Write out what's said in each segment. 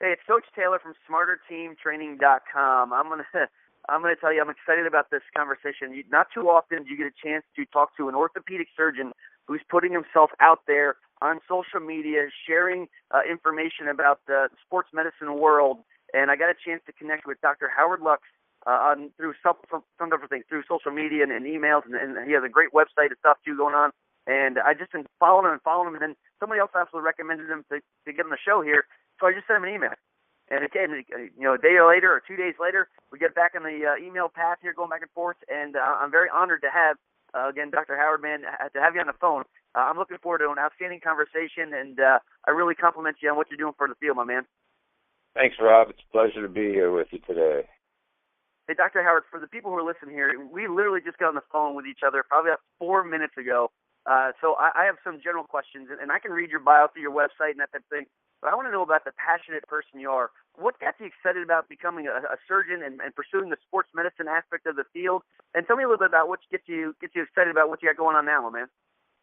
Hey, it's Coach Taylor from SmarterTeamTraining.com. I'm gonna tell you I'm excited about this conversation. Not too often do you get a chance to talk to an orthopedic surgeon who's putting himself out there on social media, sharing information about the sports medicine world. And I got a chance to connect with Dr. Howard Lux through some different things, through social media and emails, and he has a great website and stuff too going on. And I just been following him, and then somebody else actually recommended him to get on the show here. So I just sent him an email. And again, a day later or 2 days later, we get back on the email path here, going back and forth. And I'm very honored to have, again, Dr. Howard, man, to have you on the phone. I'm looking forward to an outstanding conversation, and I really compliment you on what you're doing for the field, my man. Thanks, Rob. It's a pleasure to be here with you today. Hey, Dr. Howard, for the people who are listening here, we literally just got on the phone with each other probably about 4 minutes ago. So I have some general questions, and I can read your bio through your website and that type of thing. But I want to know about the passionate person you are. What got you excited about becoming a surgeon and pursuing the sports medicine aspect of the field? And tell me a little bit about what gets you excited about what you got going on now, man.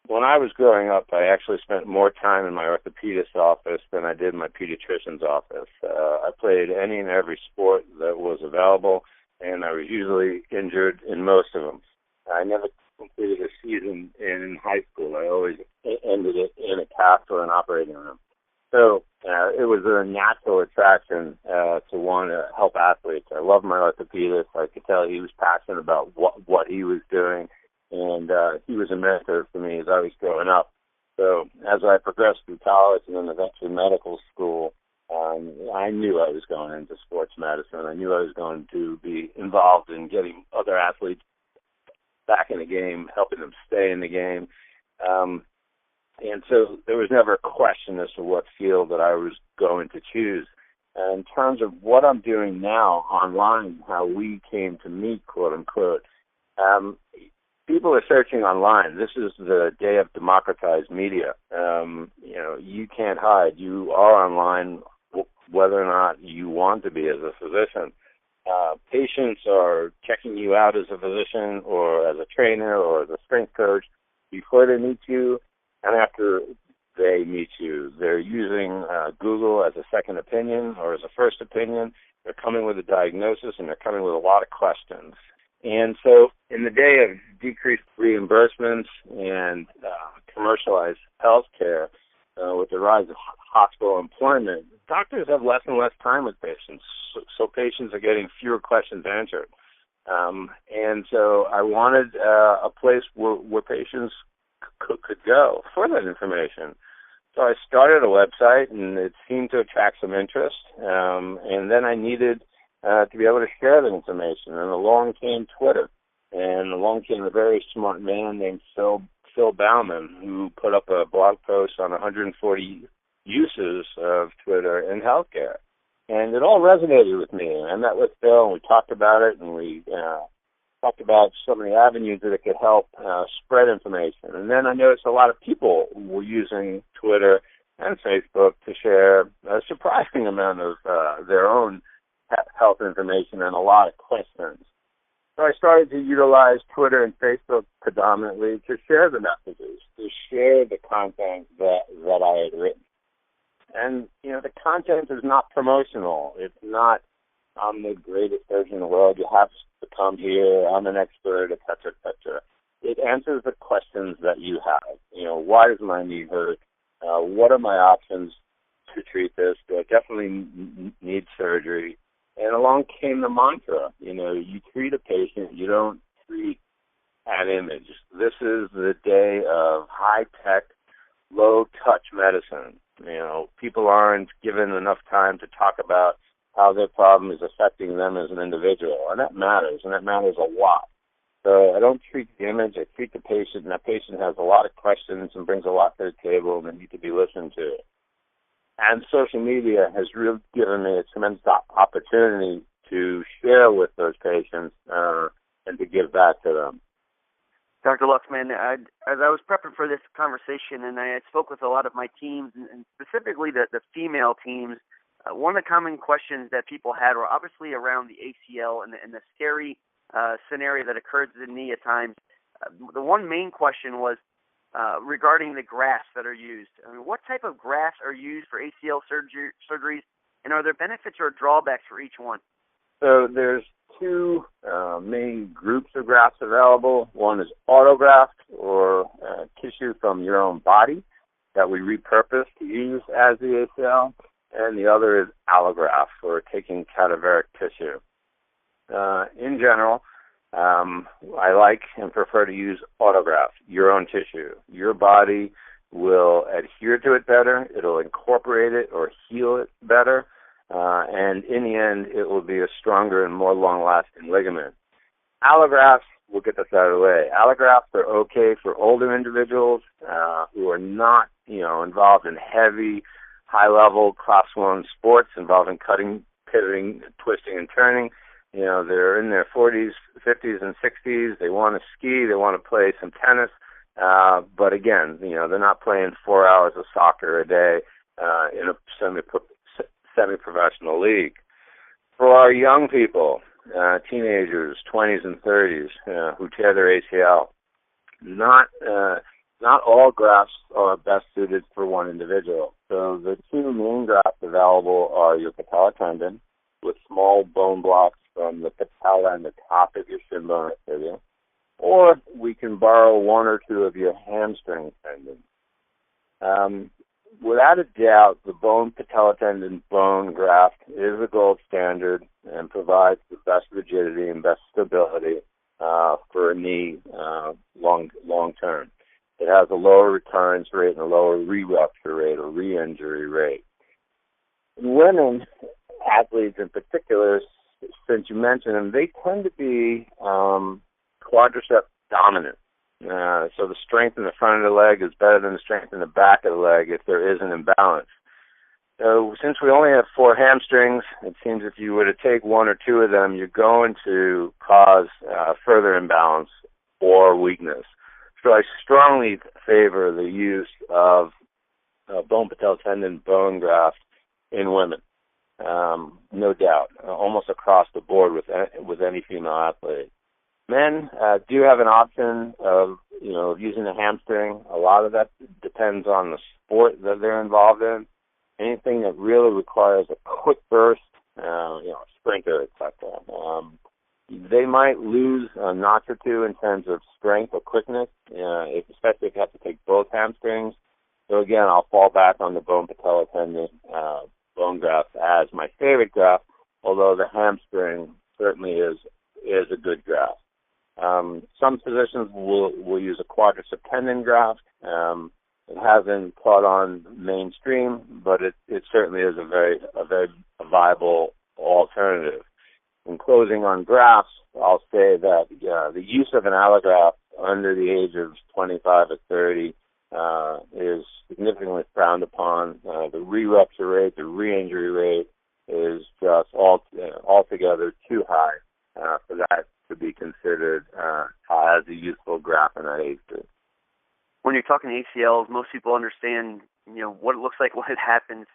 When I was growing up, I actually spent more time in my orthopedist's office than I did in my pediatrician's office. I played any and every sport that was available, and I was usually injured in most of them. I never completed a season in high school. I always ended it in a cast or an operating room. So it was a natural attraction to want to help athletes. I love my orthopedist. I could tell he was passionate about what he was doing, and he was a mentor for me as I was growing up. So as I progressed through college and then eventually medical school, I knew I was going into sports medicine. I knew I was going to be involved in getting other athletes back in the game, helping them stay in the game. And so there was never a question as to what field that I was going to choose. In terms of what I'm doing now online, how we came to meet, quote unquote, people are searching online. This is the day of democratized media. You can't hide. You are online whether or not you want to be as a physician. Patients are checking you out as a physician or as a trainer or as a strength coach before they meet you and after they meet you. They're using Google as a second opinion or as a first opinion. They're coming with a diagnosis, and they're coming with a lot of questions. And so in the day of decreased reimbursements and commercialized health care, with the rise of hospital employment, doctors have less and less time with patients, so patients are getting fewer questions answered. And so I wanted a place where patients could go for that information. So I started a website, and it seemed to attract some interest. And then I needed to be able to share that information. And along came Twitter, and along came a very smart man named Phil Bauman, who put up a blog post on 140 uses of Twitter in healthcare. And it all resonated with me. I met with Phil, and we talked about it, and we talked about so many avenues that it could help spread information. And then I noticed a lot of people were using Twitter and Facebook to share a surprising amount of their own health information and a lot of questions. So I started to utilize Twitter and Facebook predominantly to share the messages, to share the content that I had written. And, the content is not promotional. It's not, I'm the greatest surgeon in the world, you have to come here, I'm an expert, et cetera, et cetera. It answers the questions that you have. Why does my knee hurt? What are my options to treat this? Do I definitely need surgery? And along came the mantra, you treat a patient, you don't treat an image. This is the day of high-tech, low-touch medicine. People aren't given enough time to talk about how their problem is affecting them as an individual, and that matters a lot. So I don't treat the image, I treat the patient, and that patient has a lot of questions and brings a lot to the table and they need to be listened to. And social media has really given me a tremendous opportunity to share with those patients and to give back to them. Dr. Luxman, as I was prepping for this conversation, and I spoke with a lot of my teams, and specifically the female teams, one of the common questions that people had were obviously around the ACL and the scary scenario that occurs to the knee at times. The one main question was regarding the grafts that are used. I mean, what type of grafts are used for ACL surgeries, And are there benefits or drawbacks for each one? So there's two main groups of grafts available. One is autograft, or tissue from your own body that we repurpose to use as the ACL, and the other is allograft, or taking cadaveric tissue. In general, I like and prefer to use autograft, your own tissue. Your body will adhere to it better, it'll incorporate it or heal it better, and in the end, it will be a stronger and more long-lasting ligament. Allografts, we'll get this out of the way. Allografts are okay for older individuals who are not, involved in heavy, high-level Class 1 sports involving cutting, pivoting, twisting, and turning. They're in their 40s, 50s, and 60s. They want to ski. They want to play some tennis. But again, they're not playing 4 hours of soccer a day in a semi-professional league. For our young people, teenagers, 20s and 30s, who tear their ACL, not all grafts are best suited for one individual. So the two main grafts available are your patella tendon, with small bone blocks from the patella and the top of your shin bone area, or we can borrow one or two of your hamstring tendons. Without a doubt, the bone patella tendon bone graft is the gold standard and provides the best rigidity and best stability for a knee long term. It has a lower recurrence rate and a lower re-rupture rate or re-injury rate. In women, athletes in particular, since you mentioned them, they tend to be quadricep dominant. So the strength in the front of the leg is better than the strength in the back of the leg if there is an imbalance. So since we only have 4 hamstrings, it seems if you were to take one or two of them, you're going to cause further imbalance or weakness. So I strongly favor the use of bone patella tendon bone graft in women. No doubt, almost across the board with any female athlete. Men do have an option of using a hamstring. A lot of that depends on the sport that they're involved in. Anything that really requires a quick burst, a sprinter, etc. They might lose a notch or two in terms of strength or quickness, especially if you have to take both hamstrings. So again, I'll fall back on the bone patella tendon bone graft as my favorite graft, although the hamstring certainly is a good graft. Some physicians will use a quadricep tendon graft. It hasn't caught on mainstream, but it certainly is a very viable alternative. In closing on grafts, I'll say that the use of an allograft under the age of 25 or 30 is significantly frowned upon. The re-rupture rate, the re-injury rate is just altogether too high for that to be considered as a useful graft in that age group. When you're talking ACLs, most people understand, what it looks like when it happens.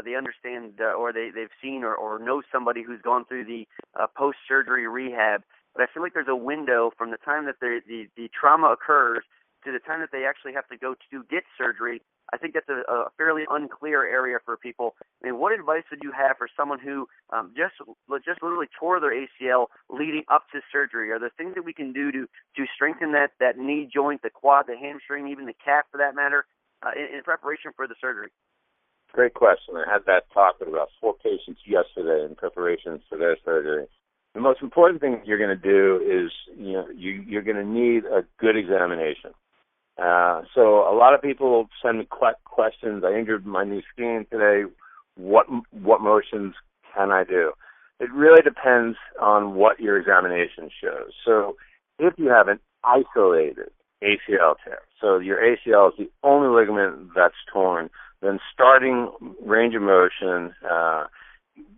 They understand or they've seen or know somebody who's gone through the post-surgery rehab. But I feel like there's a window from the time that the trauma occurs to the time that they actually have to go to get surgery. I think that's a fairly unclear area for people. I mean, what advice would you have for someone who just literally tore their ACL leading up to surgery? Are there things that we can do to strengthen that knee joint, the quad, the hamstring, even the calf for that matter, in preparation for the surgery? Great question. I had that talk with about 4 patients yesterday in preparation for their surgery. The most important thing you're going to do is, you're going to need a good examination. So a lot of people send me questions. I injured my knee skiing today. What motions can I do? It really depends on what your examination shows. So if you have an isolated ACL tear, so your ACL is the only ligament that's torn, then starting range of motion,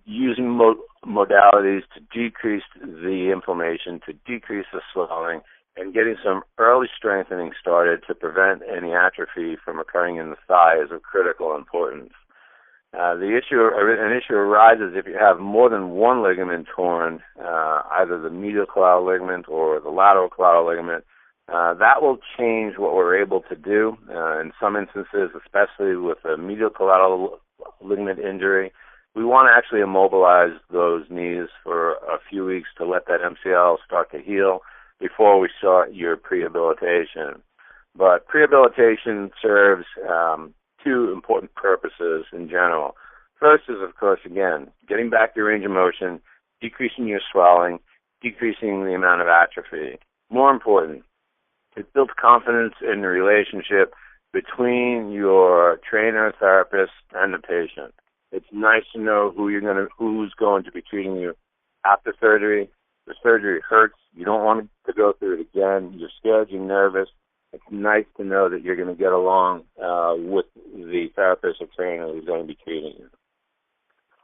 using modalities to decrease the inflammation, to decrease the swelling, and getting some early strengthening started to prevent any atrophy from occurring in the thigh is of critical importance. An issue arises if you have more than one ligament torn, either the medial collateral ligament or the lateral collateral ligament. That will change what we're able to do. In some instances, especially with a medial collateral ligament injury, we want to actually immobilize those knees for a few weeks to let that MCL start to heal before we start your prehabilitation. But prehabilitation serves two important purposes in general. First is, of course, again, getting back your range of motion, decreasing your swelling, decreasing the amount of atrophy. More important, it builds confidence in the relationship between your trainer, therapist, and the patient. It's nice to know who's going to be treating you after surgery. The surgery hurts. You don't want to go through it again. You're scared. You're nervous. It's nice to know that you're going to get along with the therapist or trainer who's going to be treating you.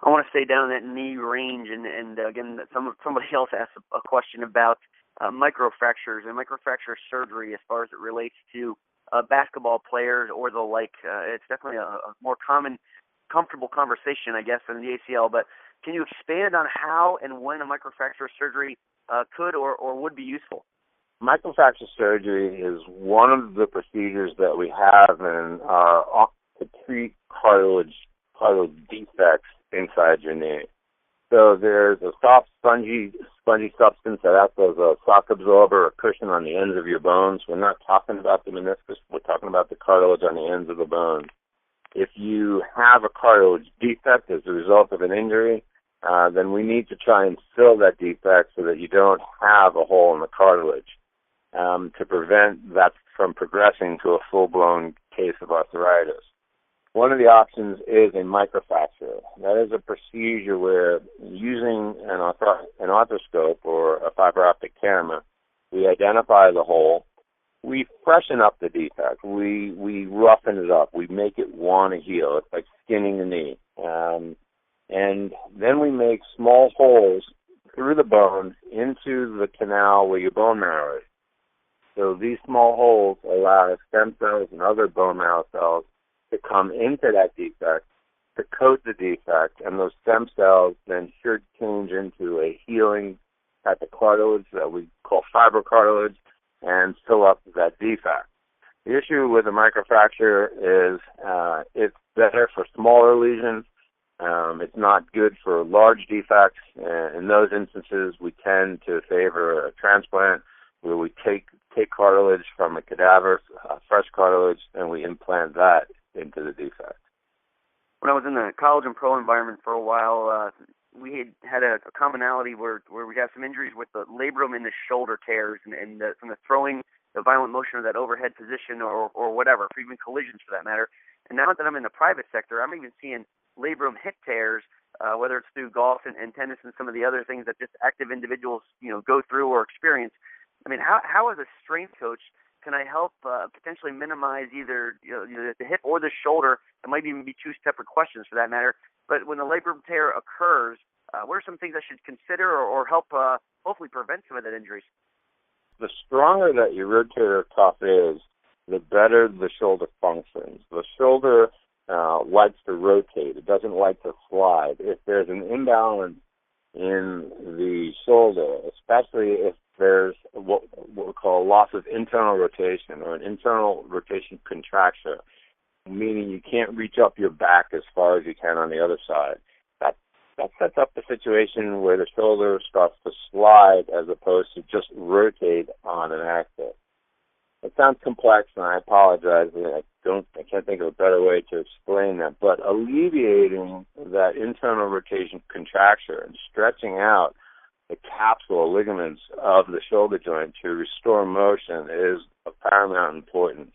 I want to stay down that knee range, and again, somebody else asked a question about microfractures and microfracture surgery as far as it relates to basketball players or the like. It's definitely a more comfortable conversation, I guess, than the ACL, but can you expand on how and when a microfracture surgery could or would be useful? Microfracture surgery is one of the procedures that we have to treat cartilage defects inside your knee. So there's a soft, spongy substance that acts as a shock absorber or cushion on the ends of your bones. We're not talking about the meniscus. We're talking about the cartilage on the ends of the bones. If you have a cartilage defect as a result of an injury, then we need to try and fill that defect so that you don't have a hole in the cartilage to prevent that from progressing to a full-blown case of arthritis. One of the options is a microfracture. That is a procedure where using an arthroscope or a fiber optic camera, we identify the hole. We freshen up the defect. We roughen it up. We make it want to heal. It's like skinning the knee. And then we make small holes through the bone into the canal where your bone marrow is. So these small holes allow stem cells and other bone marrow cells to come into that defect, to coat the defect, and those stem cells then should change into a healing type of cartilage that we call fibrocartilage and fill up that defect. The issue with a microfracture is it's better for smaller lesions. It's not good for large defects. In those instances, we tend to favor a transplant where we take cartilage from a cadaver, fresh cartilage, and we implant that into the defect. When I was in the college and pro environment for a while, we had a commonality where we have some injuries with the labrum and the shoulder tears and from the throwing, the violent motion of that overhead position or whatever, or even collisions for that matter. And now that I'm in the private sector, I'm even seeing labrum hip tears, whether it's through golf and tennis and some of the other things that just active individuals go through or experience. I mean, how as a strength coach can I help potentially minimize either the hip or the shoulder? It might even be two separate questions for that matter. But when the labrum tear occurs, what are some things I should consider or help hopefully prevent some of that injuries? The stronger that your rotator cuff is, the better the shoulder functions. The shoulder likes to rotate. It doesn't like to slide. If there's an imbalance in the shoulder, especially if there's what we call a loss of internal rotation or an internal rotation contracture, meaning you can't reach up your back as far as you can on the other side. That sets up the situation where the shoulder starts to slide as opposed to just rotate on an axis. It sounds complex, and I apologize. I can't think of a better way to explain that. But alleviating that internal rotation contracture and stretching out the capsule or ligaments of the shoulder joint to restore motion is of paramount importance.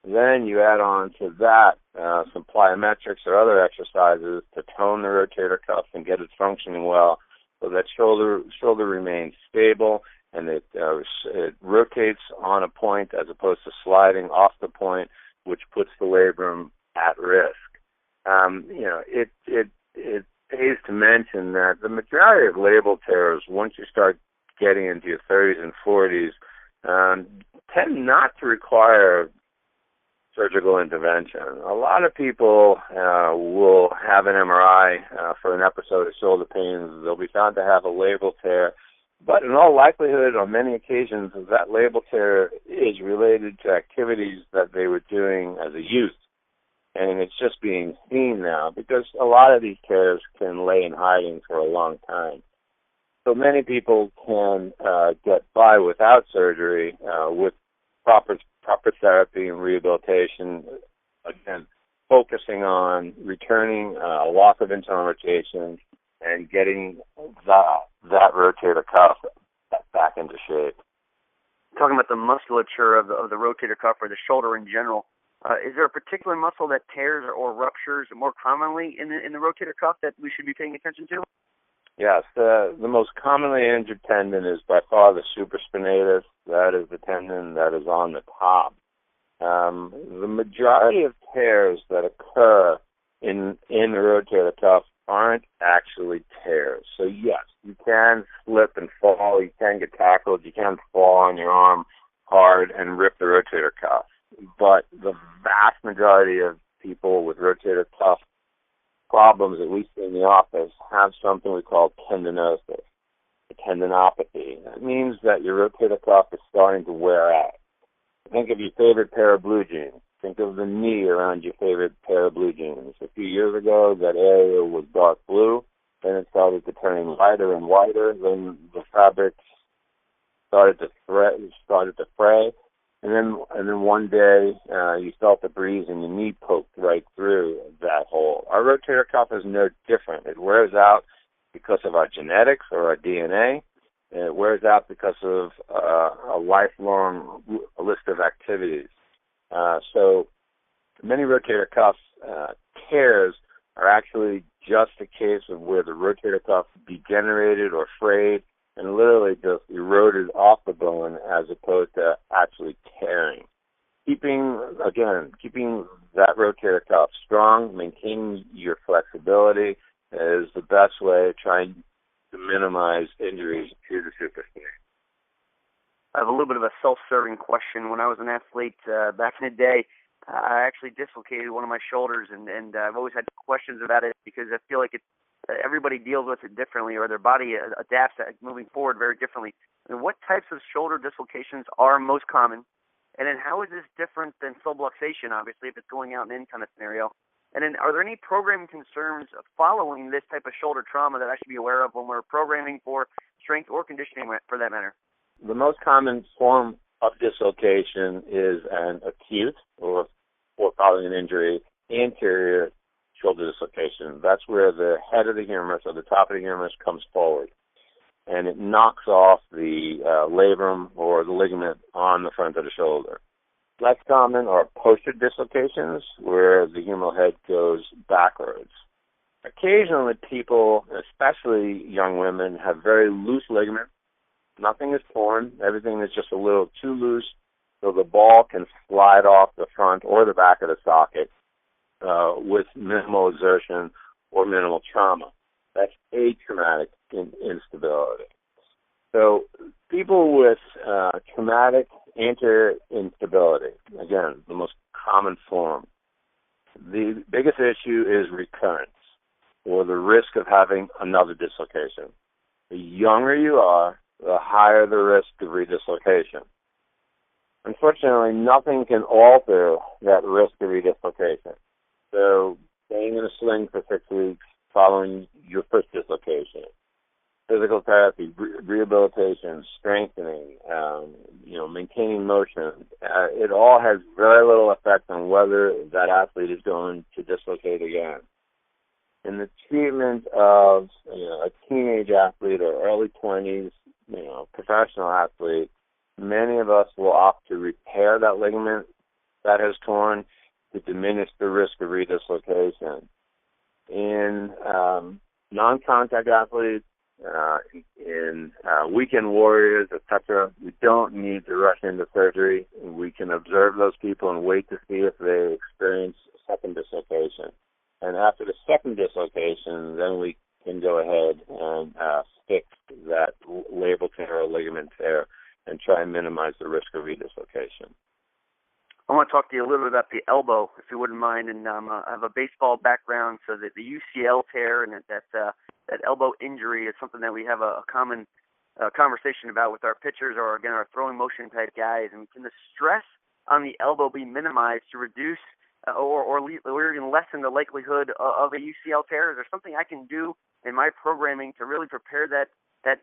Then you add on to that some plyometrics or other exercises to tone the rotator cuff and get it functioning well so that shoulder remains stable and it rotates on a point as opposed to sliding off the point, which puts the labrum at risk. It pays to mention that the majority of labral tears, once you start getting into your 30s and 40s, tend not to require surgical intervention. A lot of people will have an MRI for an episode of shoulder pain. They'll be found to have a labral tear. But in all likelihood, on many occasions, that labral tear is related to activities that they were doing as a youth. and it's just being seen now because a lot of these tears can lay in hiding for a long time. So many people can get by without surgery with proper therapy and rehabilitation, again, focusing on returning a loss of internal rotation and getting that rotator cuff back into shape. Talking about the musculature of the rotator cuff or the shoulder in general, is there a particular muscle that tears or ruptures more commonly in the rotator cuff that we should be paying attention to? Yes, the most commonly injured tendon is by far the supraspinatus. That is the tendon that is on the top. The majority of tears that occur in the rotator cuff aren't actually tears. So yes, you can slip and fall, you can get tackled, you can fall on your arm hard and rip the rotator cuff. But the vast majority of people with rotator cuff problems that we see in the office have something we call tendinosis, a tendinopathy. That means that your rotator cuff is starting to wear out. Think of your favorite pair of blue jeans. Think of the knee around your favorite pair of blue jeans. A few years ago, that area was dark blue. Then it started to turn lighter and whiter. Then the fabric started to fray. And then one day, you felt the breeze and your knee poked right through that hole. Our rotator cuff is no different. It wears out because of our genetics or our DNA. And it wears out because of a lifelong list of activities. So many rotator cuff tears are actually just a case of where the rotator cuff degenerated or frayed and literally just eroded off the bone as opposed to actually tearing. Keeping that rotator cuff strong, maintaining your flexibility is the best way of trying to minimize injuries to the supraspinatus. I have a little bit of a self-serving question. When I was an athlete back in the day, I actually dislocated one of my shoulders, and I've always had questions about it because I feel like everybody deals with it differently, or their body adapts moving forward very differently. I mean, what types of shoulder dislocations are most common? And then how is this different than subluxation, obviously, if it's going out in any kind of scenario? And then are there any programming concerns following this type of shoulder trauma that I should be aware of when we're programming for strength or conditioning, for that matter? The most common form of dislocation is an acute or following an injury, anterior shoulder dislocation. That's where the head of the humerus or the top of the humerus comes forward, and it knocks off the labrum or the ligament on the front of the shoulder. Less common are posterior dislocations, where the humeral head goes backwards. Occasionally, people, especially young women, have very loose ligaments. Nothing is torn. Everything is just a little too loose, so the ball can slide off the front or the back of the socket with minimal exertion or minimal trauma. That's atraumatic instability. So people with traumatic anterior instability, again, the most common form. The biggest issue is recurrence, or the risk of having another dislocation. The younger you are, the higher the risk of redislocation. Unfortunately, nothing can alter that risk of redislocation. So staying in a sling for 6 weeks following your first dislocation, physical therapy, rehabilitation, strengthening, maintaining motion, it all has very little effect on whether that athlete is going to dislocate again. In the treatment of a teenage athlete or early 20s, professional athlete, many of us will opt to repair that ligament that has torn to diminish the risk of redislocation. In non-contact athletes, in weekend warriors, etc., we don't need to rush into surgery. We can observe those people and wait to see if they experience a second dislocation. And after the second dislocation, then we can go ahead and fix that labral tear or ligament tear and try and minimize the risk of redislocation. I want to talk to you a little bit about the elbow, if you wouldn't mind. And I have a baseball background, so that the UCL tear and that elbow injury is something that we have a common conversation about with our pitchers or, again, our throwing motion type guys. And can the stress on the elbow be minimized to reduce or even lessen the likelihood of a UCL tear? Is there something I can do in my programming to really prepare that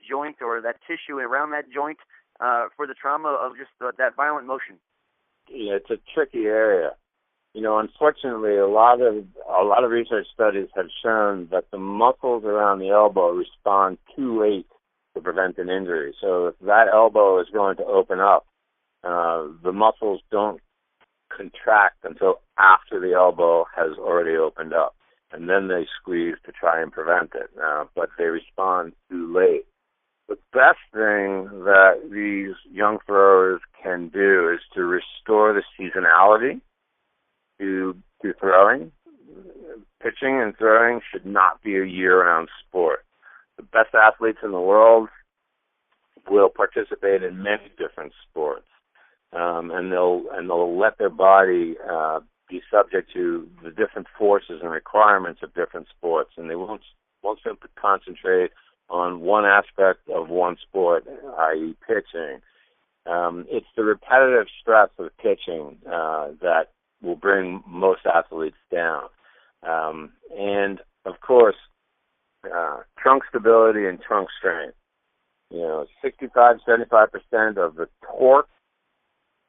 joint or that tissue around that joint for the trauma of just that violent motion? Yeah, it's a tricky area. Unfortunately, a lot of research studies have shown that the muscles around the elbow respond too late to prevent an injury. So if that elbow is going to open up, the muscles don't contract until after the elbow has already opened up, and then they squeeze to try and prevent it. But they respond too late. The best thing that these young throwers can do is to restore the seasonality to throwing. Pitching and throwing should not be a year-round sport. The best athletes in the world will participate in many different sports, and they'll let their body be subject to the different forces and requirements of different sports, and they won't simply concentrate on one aspect of one sport, i.e. pitching. It's the repetitive stress of pitching that will bring most athletes down. And, of course, trunk stability and trunk strength. 65-75% of the torque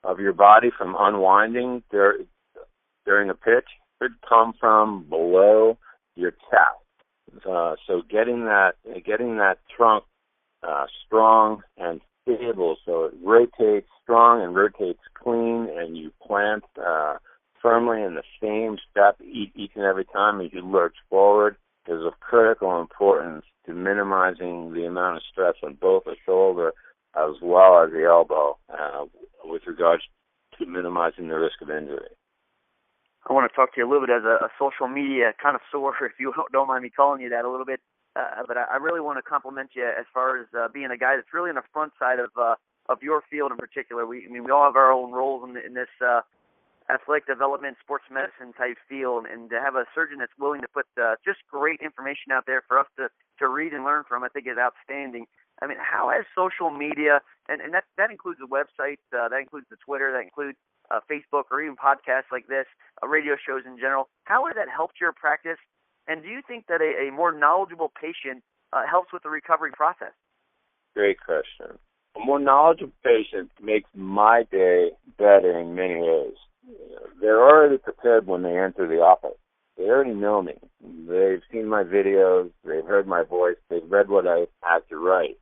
of your body from unwinding during a pitch could come from below your chest. So getting that trunk strong and stable, so it rotates strong and rotates clean, and you plant firmly in the same step each and every time as you lurch forward, is of critical importance to minimizing the amount of stress on both the shoulder as well as the elbow with regards to minimizing the risk of injury. I want to talk to you a little bit as a social media connoisseur, if you don't mind me calling you that a little bit. But I really want to compliment you as far as being a guy that's really on the front side of your field in particular. We all have our own roles in this athletic development, sports medicine type field, and to have a surgeon that's willing to put just great information out there for us to read and learn from, I think is outstanding. How has social media, and that includes the website, that includes the Twitter, that includes Facebook, or even podcasts like this, radio shows in general, how has that helped your practice? And do you think that a more knowledgeable patient helps with the recovery process? Great question. A more knowledgeable patient makes my day better in many ways. They're already prepared when they enter the office. They already know me. They've seen my videos. They've heard my voice. They've read what I have to write.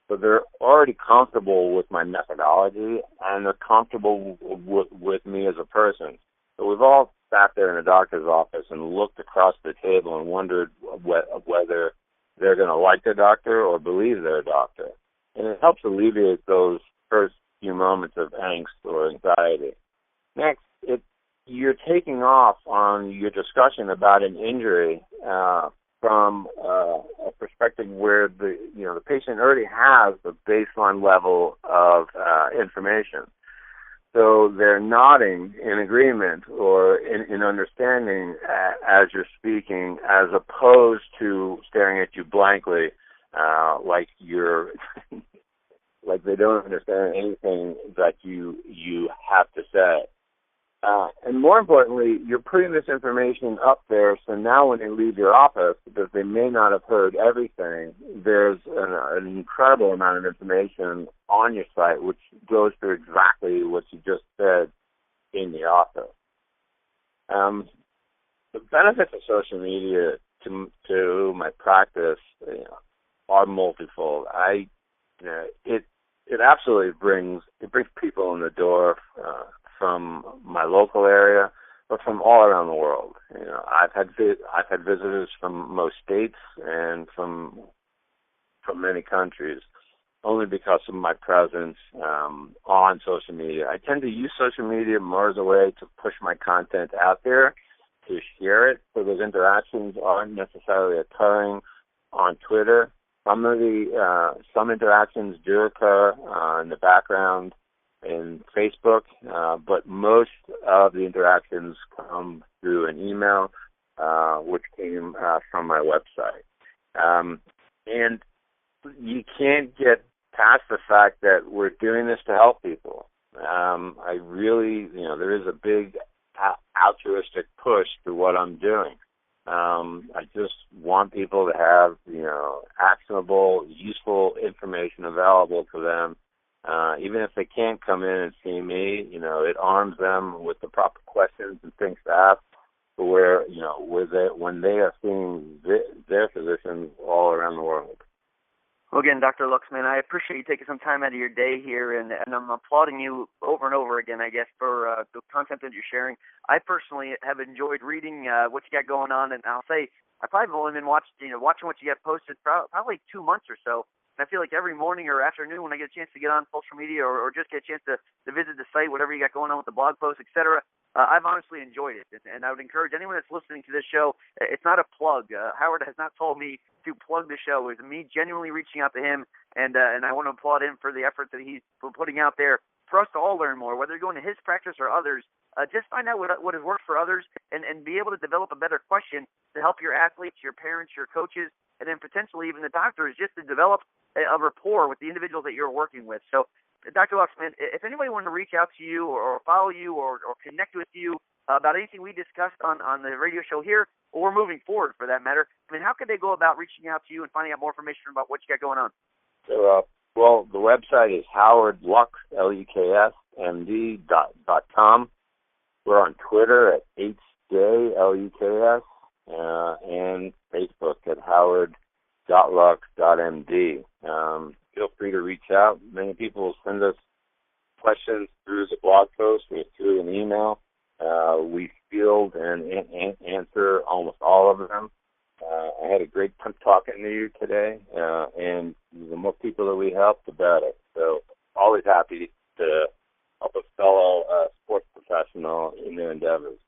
So they're already comfortable with my methodology, and they're comfortable with me as a person. So we've all sat there in a doctor's office and looked across the table and wondered whether they're going to like their doctor or believe their doctor. And it helps alleviate those first few moments of angst or anxiety. Next, you're taking off on your discussion about an injury from a perspective where the patient already has the baseline level of information. So they're nodding in agreement or in understanding as you're speaking, as opposed to staring at you blankly, like you're like they don't understand anything that you have to say. And more importantly, you're putting this information up there, so now when they leave your office, because they may not have heard everything, there's an incredible amount of information on your site which goes through exactly what you just said in the office. The benefits of social media to my practice are multifold. It absolutely brings people in the door from my local area, but from all around the world. I've had visitors from most states and from many countries, only because of my presence on social media. I tend to use social media more as a way to push my content out there, to share it, so those interactions aren't necessarily occurring on Twitter. Some interactions do occur in the background in Facebook, but most of the interactions come through an email, which came from my website. And you can't get past the fact that we're doing this to help people. I really, there is a big altruistic push to what I'm doing. I just want people to have, actionable, useful information available to them. Even if they can't come in and see me, it arms them with the proper questions and things to ask, where when they are seeing their physicians all around the world. Well, again, Dr. Luxman, I appreciate you taking some time out of your day here, and I'm applauding you over and over again, I guess, for the content that you're sharing. I personally have enjoyed reading what you got going on, and I'll say I've probably only been watching what you got posted probably 2 months or so. And I feel like every morning or afternoon when I get a chance to get on social media or just get a chance to visit the site, whatever you got going on with the blog posts, etc., I've honestly enjoyed it, and I would encourage anyone that's listening to this show. It's not a plug. Howard has not told me to plug the show. It's me genuinely reaching out to him, and I want to applaud him for the effort that he's putting out there for us to all learn more, whether you're going to his practice or others. Just find out what has worked for others and be able to develop a better question to help your athletes, your parents, your coaches, and then potentially even the doctors, just to develop a rapport with the individuals that you're working with. So, Dr. Luxman, if anybody wanted to reach out to you or follow you or connect with you about anything we discussed on the radio show here or moving forward for that matter, how could they go about reaching out to you and finding out more information about what you got going on? So, the website is howardluks.com. We're on Twitter at HJLUKS and Facebook at howard.lux.md. Feel free to reach out. Many people will send us questions through the blog post or through an email. We field and answer almost all of them. I had a great time talking to you today, and the more people that we help, the better. So always happy to help a fellow sports professional in their endeavors.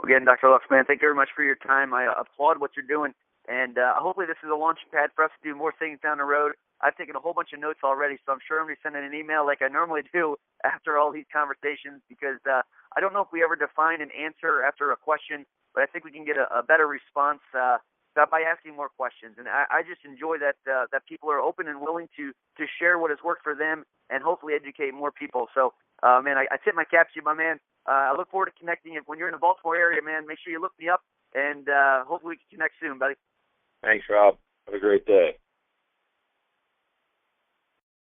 Again, Dr. Luxman, thank you very much for your time. I applaud what you're doing, and hopefully this is a launching pad for us to do more things down the road. I've taken a whole bunch of notes already, so I'm sure I'm going to be sending an email like I normally do after all these conversations, because I don't know if we ever define an answer after a question, but I think we can get a better response by asking more questions. And I just enjoy that people are open and willing to share what has worked for them and hopefully educate more people. So, man, I tip my cap to you, my man. I look forward to connecting. When you're in the Baltimore area, man, make sure you look me up, and hopefully we can connect soon, buddy. Thanks, Rob. Have a great day.